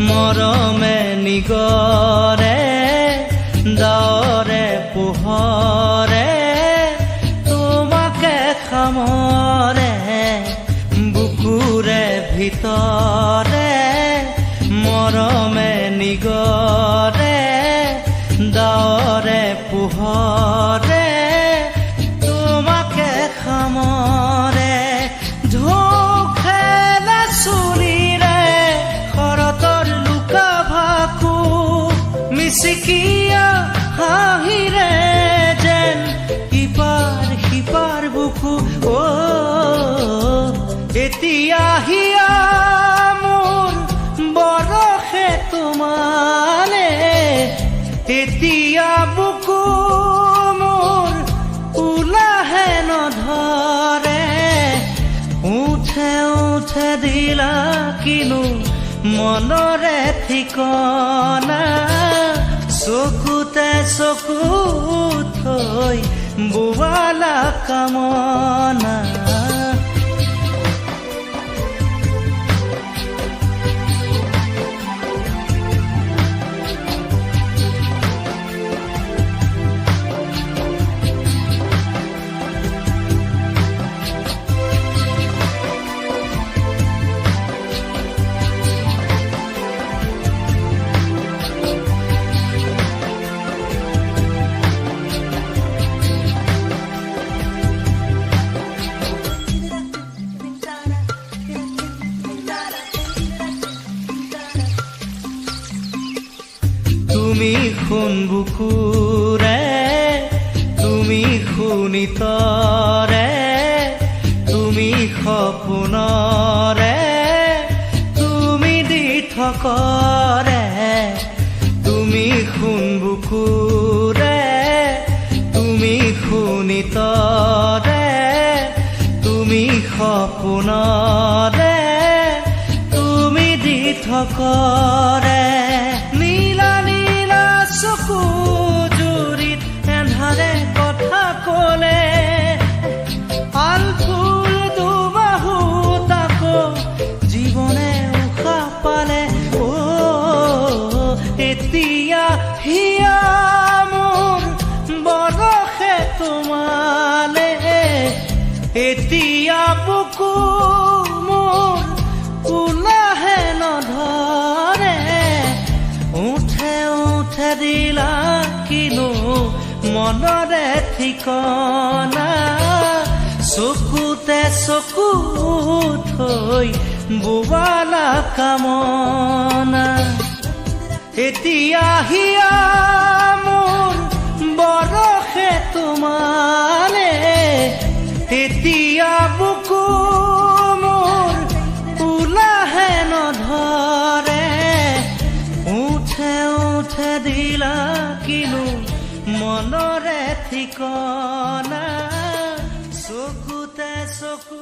মৰমে নিগৰে ডাৱৰে পোহৰে তোমাকে সামৰে বুকুৰে ভিতৰে মৰমে নিগৰে ডাৱৰে পোহৰে তোমাকে সামৰে ঢৌখেলা চুলিৰে শৰতৰ লুকা ভাকু মিচিকিয়া হাঁহিৰে যেন ইপাৰ সিপাৰ বুকু এতিয়া হিয়া মোৰ বৰষে তোমালে এতিয়া বুকু মোৰ উলাহে নধৰে উঠে উঠে দিলা কিনো মনৰে ঠিকনা চকুতে চকু থৈ বোৱালা কামনা তুমি শুন বুকুৰে তুমি শুনিতৰে তুমি সপোনৰে তুমি দি থকৰে তুমি শুন বুকুৰে তুমি শুনিতৰে তুমি সপোনৰে তুমি দি থকৰে চকু জুৰিত এন্ধাৰে কথা কলে আলফুল দুবাহু তাকো জীৱনে উশাহ পালে এতিয়া হিয়া মোৰ বৰষে তোমালে এতিয়া বুকু মোৰ উলাহে নধৰে উঠে দিলা কিনো মনৰে ঠিকনা চকুতে চকু থৈ বোৱালা কামনা এতিয়া হিয়া মোৰ বৰষে তোমালে এতিয়া বুকু মোৰ উলাহে নধৰে উঠে দিলা কিনো মনৰে ঠিকনা চকুতে চকু